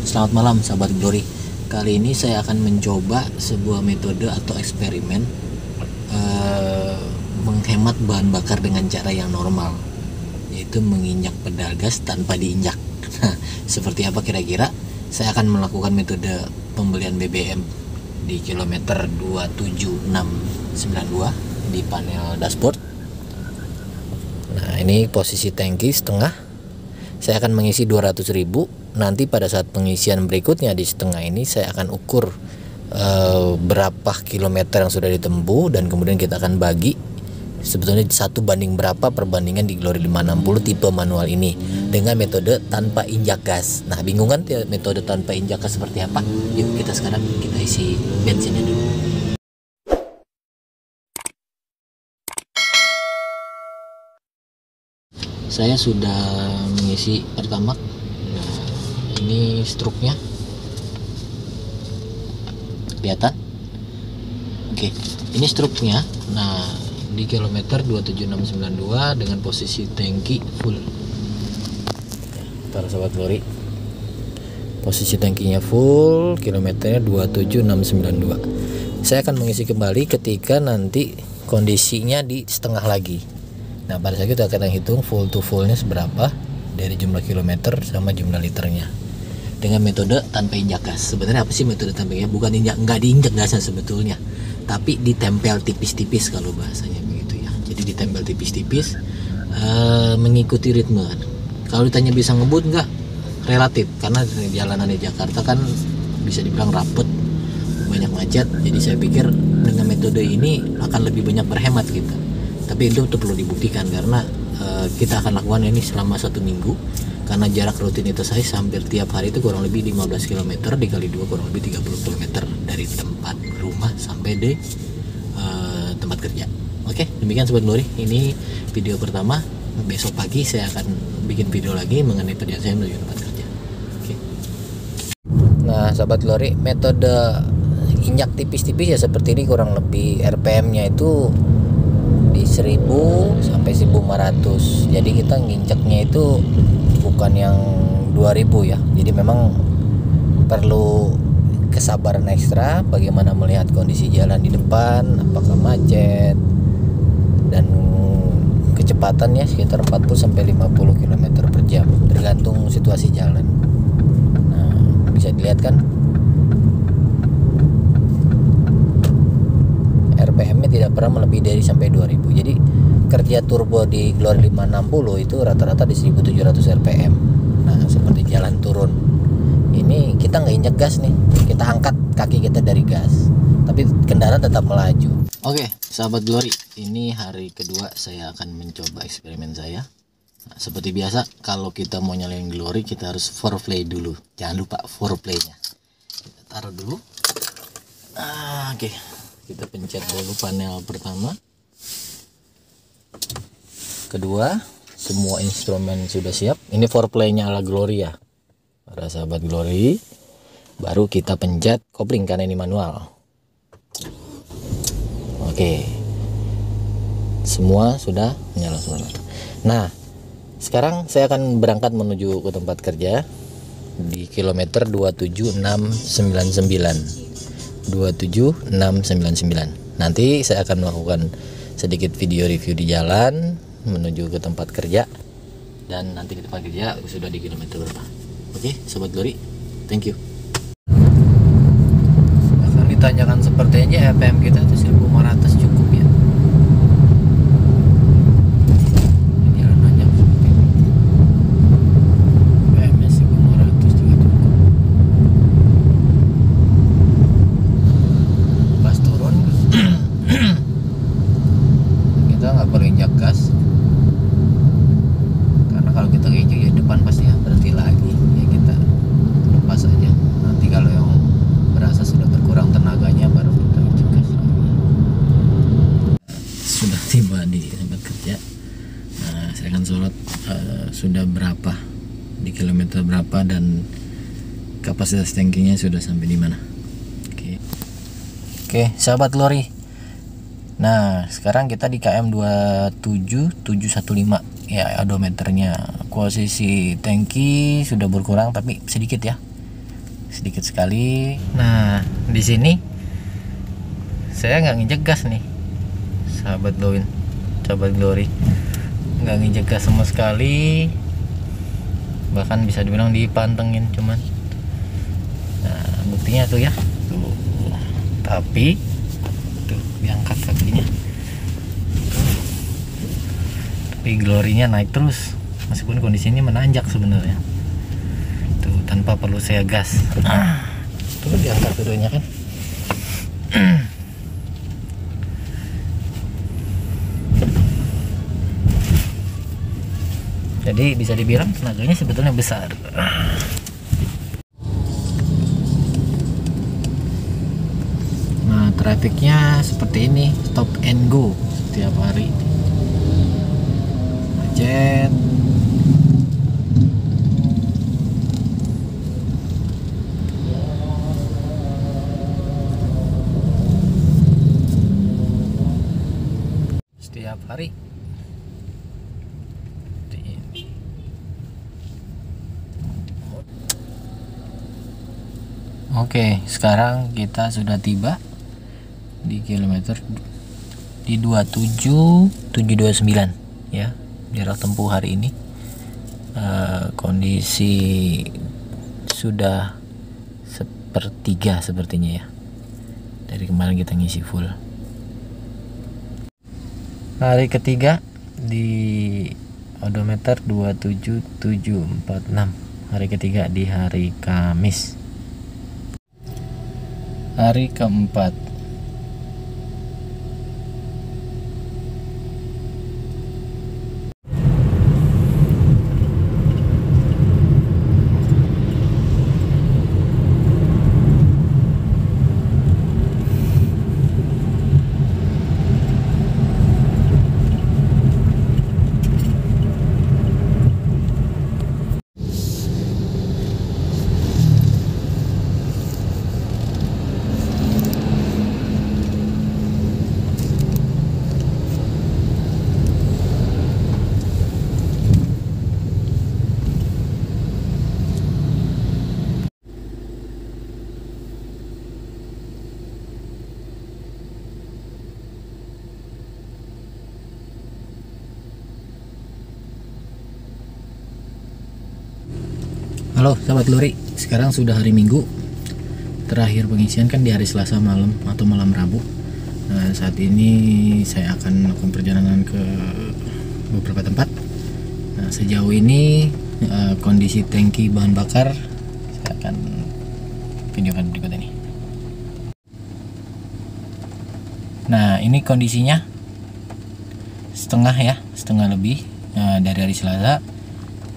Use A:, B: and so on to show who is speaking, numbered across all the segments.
A: Selamat malam sahabat Glory. Kali ini saya akan mencoba sebuah metode atau eksperimen menghemat bahan bakar dengan cara yang normal, yaitu menginjak pedal gas tanpa diinjak. Nah, seperti apa kira-kira? Saya akan melakukan metode pembelian BBM di kilometer 27692 di panel dashboard. Nah, ini posisi tangki setengah. Saya akan mengisi 200.000. Nanti pada saat pengisian berikutnya di setengah ini saya akan ukur berapa kilometer yang sudah ditempuh, dan kemudian kita akan bagi sebetulnya 1 banding berapa perbandingan di Glory 560 tipe manual ini dengan metode tanpa injak gas. Nah, bingung kan metode tanpa injak gas seperti apa? Yuk kita sekarang kita isi bensinnya dulu. Saya sudah mengisi pertamax. Nah, ini struknya kelihatan. Oke, ini struknya. Nah, di kilometer 27692 dengan posisi tangki full. Para sahabat Glory, posisi tangkinya full, kilometernya 27692. Saya akan mengisi kembali ketika nanti kondisinya di setengah lagi. Nah, pada saat itu akan hitung full to fullnya seberapa dari jumlah kilometer sama jumlah liternya dengan metode tanpa injak gas. Sebenarnya apa sih metode tanpa injak? Bukan nggak diinjak gasnya sebetulnya, tapi ditempel tipis-tipis kalau bahasanya begitu ya. Jadi ditempel tipis-tipis, mengikuti ritme. Kalau ditanya bisa ngebut nggak? Relatif, karena jalanan di Jakarta kan bisa dibilang rapet, banyak macet. Jadi saya pikir dengan metode ini akan lebih banyak berhemat kita. Tapi itu perlu dibuktikan karena kita akan lakukan ini selama 1 minggu, karena jarak rutinitas saya hampir tiap hari itu kurang lebih 15 km dikali 2 kurang lebih 30 km dari tempat rumah sampai di tempat kerja. Oke, demikian Sobat Glory, ini video pertama. Besok pagi saya akan bikin video lagi mengenai perjalanan saya menuju tempat kerja. Oke. Nah, Sobat Glory, metode injak tipis-tipis ya seperti ini, kurang lebih RPM-nya itu di 1000 sampai 1500. Jadi kita nginjeknya itu bukan yang 2000 ya. Jadi memang perlu kesabaran ekstra bagaimana melihat kondisi jalan di depan, apakah macet, dan kecepatannya sekitar 40 sampai 50 km per jam tergantung situasi jalan. Nah, bisa dilihat kan RPM-nya tidak pernah melebihi dari sampai 2000. Jadi kerja turbo di Glory 560 itu rata-rata di 1700 RPM. Nah, seperti jalan turun ini kita nggak injek gas nih, kita angkat kaki kita dari gas, tapi kendaraan tetap melaju. Oke, sahabat Glory, ini hari kedua saya akan mencoba eksperimen saya. Nah, seperti biasa kalau kita mau nyalain Glory kita harus foreplay dulu. Jangan lupa foreplaynya. Kita taruh dulu. Oke. Kita pencet dulu panel pertama, kedua, semua instrumen sudah siap. Ini foreplaynya ala Glory ya, para sahabat Glory. Baru kita pencet kopling karena ini manual. Oke, semua sudah menyala semua. Nah, sekarang saya akan berangkat menuju ke tempat kerja di kilometer 27699. 27699. Nanti saya akan melakukan sedikit video review di jalan menuju ke tempat kerja, dan nanti di tempat kerja sudah di kilometer berapa. Oke, Sobat Glory, thank you. Akan ditanyakan sepertinya RPM kita itu 1500 cukup ya. Tiba di tempat kerja. Nah, saya akan sholat sudah berapa di kilometer berapa dan kapasitas tankinya sudah sampai di mana. Oke, sahabat Glory. Nah, sekarang kita di KM 27715 ya, odometernya. Posisi tangki sudah berkurang tapi sedikit ya. sedikit sekali. Nah, di sini saya nggak nginjek gas nih, sahabat Glory, nggak nginjek gas sama sekali, bahkan bisa dibilang dipantengin cuman. Nah, buktinya tuh ya, tuh. Tapi tuh diangkat kakinya, tapi Glory-nya naik terus meskipun kondisinya menanjak sebenarnya. Tuh tanpa perlu saya gas. Tuh diangkat turunnya kan. Jadi bisa dibilang tenaganya sebetulnya besar. Nah, trafiknya seperti ini, stop and go setiap hari. Macet. Setiap hari. Oke, sekarang kita sudah tiba di kilometer di 27729 ya, jarak tempuh hari ini. Kondisi sudah sepertiga sepertinya ya, dari kemarin kita ngisi full. Hari ketiga di odometer 27746, hari ketiga di hari Kamis. Hari keempat Halo sahabat Glory, sekarang sudah hari Minggu. Terakhir pengisian kan di hari Selasa malam atau malam Rabu. Nah, saat ini saya akan melakukan perjalanan ke beberapa tempat. Nah, sejauh ini kondisi tangki bahan bakar saya akan videokan berikut ini. Nah, ini kondisinya setengah lebih dari hari Selasa.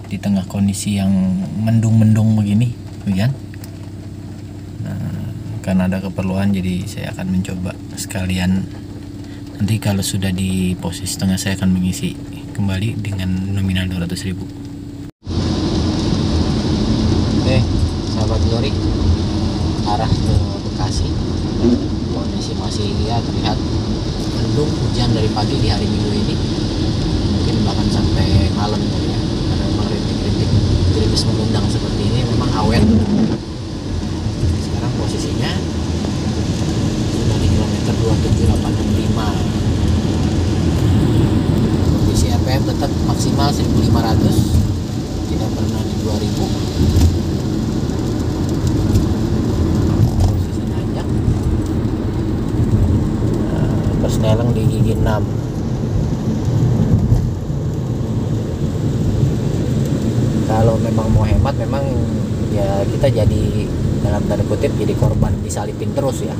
A: Di tengah kondisi yang mendung-mendung begini, hujan. Nah, karena ada keperluan, jadi saya akan mencoba sekalian. Nanti kalau sudah di posisi setengah, saya akan mengisi kembali dengan nominal 200.000. Oke, sahabat Glory, arah ke Bekasi. Kondisi masih ya terlihat mendung, hujan dari pagi di hari Minggu ini, mungkin bahkan sampai malam ya. Gerimis mengundang seperti ini, memang awet. Sekarang posisinya sudah di kilometer 27865. Kondisi RPM tetap maksimal 1500, tidak pernah di 2000. Posisi nanjak, persneling di gigi 6. Kalau memang mau hemat, memang ya kita jadi dalam tanda kutip jadi korban disalipin terus ya,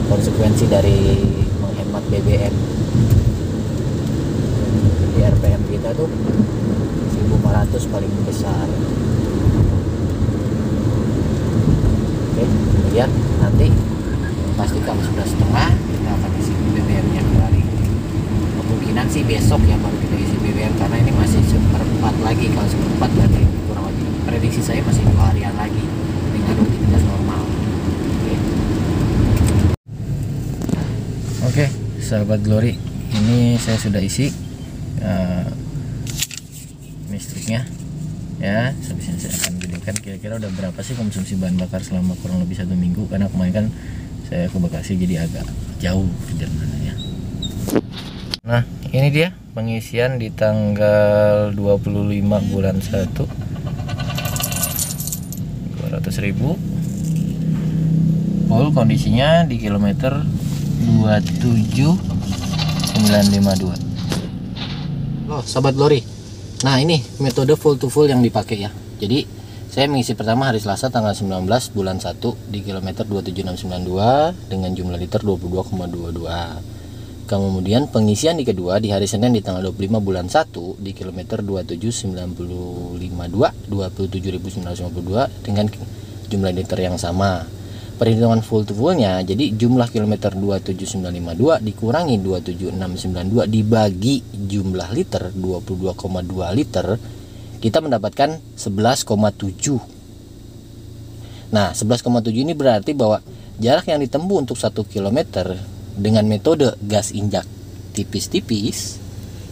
A: konsekuensi dari menghemat BBM. Di RPM kita tuh 1500 paling besar. Oke, kemudian nanti pasti kalau sudah setengah kita akan isi BBM-nya kembali. Kemungkinan sih besok ya baru kita isi BBM, karena ini masih seperempat lagi. Kalau seperempat berarti kurang lebih, prediksi saya masih 2 harian lagi dengan aktivitas normal. Oke, sahabat Glory, ini saya sudah isi listriknya ya. Habis ini saya akan videokan. menanyakan kira-kira udah berapa sih konsumsi bahan bakar selama kurang lebih 1 minggu, karena kemarin kan saya ke Bekasi jadi agak jauh perjalanannya. Nah ini dia pengisian di tanggal 25 bulan 1, 200.000 full, kondisinya di kilometer 27952. Loh sahabat Glory, nah ini metode full to full yang dipakai ya. Jadi saya mengisi pertama hari Selasa tanggal 19 bulan 1 di kilometer 27692 dengan jumlah liter 22,22. Kemudian pengisian di kedua di hari Senin di tanggal 25 bulan 1 di kilometer 27952 27.952 dengan jumlah liter yang sama. Perhitungan full to fullnya, jadi jumlah kilometer 27952 dikurangi 27692 dibagi jumlah liter 22,2 liter, kita mendapatkan 11,7. Nah 11,7 ini berarti bahwa jarak yang ditempuh untuk 1 km dengan metode gas injak tipis-tipis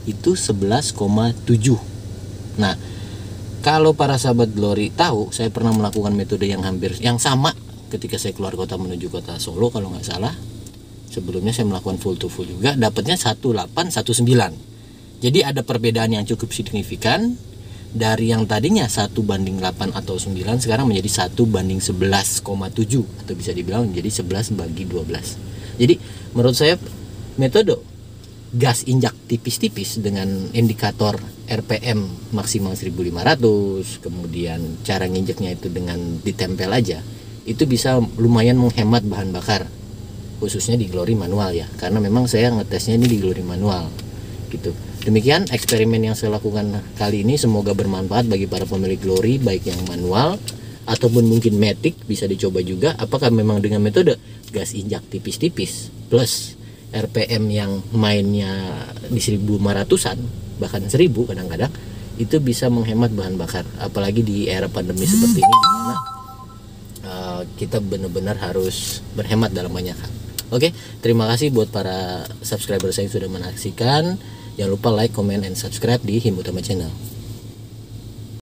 A: itu 11,7. Nah kalau para sahabat Glory tahu, saya pernah melakukan metode yang hampir yang sama ketika saya keluar kota menuju kota Solo kalau nggak salah. Sebelumnya saya melakukan full to full juga, dapatnya 1819. Jadi ada perbedaan yang cukup signifikan dari yang tadinya 1:8 atau 9 sekarang menjadi 1:11,7 atau bisa dibilang menjadi 11/12. Jadi menurut saya metode gas injak tipis-tipis dengan indikator RPM maksimal 1500, kemudian cara nginjeknya itu dengan ditempel aja, itu bisa lumayan menghemat bahan bakar, khususnya di Glory manual ya, karena memang saya ngetesnya ini di Glory manual gitu. Demikian eksperimen yang saya lakukan kali ini, semoga bermanfaat bagi para pemilik Glory baik yang manual ataupun mungkin matic, bisa dicoba juga apakah memang dengan metode gas injak tipis-tipis plus RPM yang mainnya di 1500-an bahkan 1000 kadang-kadang itu bisa menghemat bahan bakar, apalagi di era pandemi seperti ini dimana kita benar-benar harus berhemat dalam banyak hal. Oke, terima kasih buat para subscriber saya yang sudah menyaksikan. Jangan lupa like, comment, and subscribe di Him Utama Channel.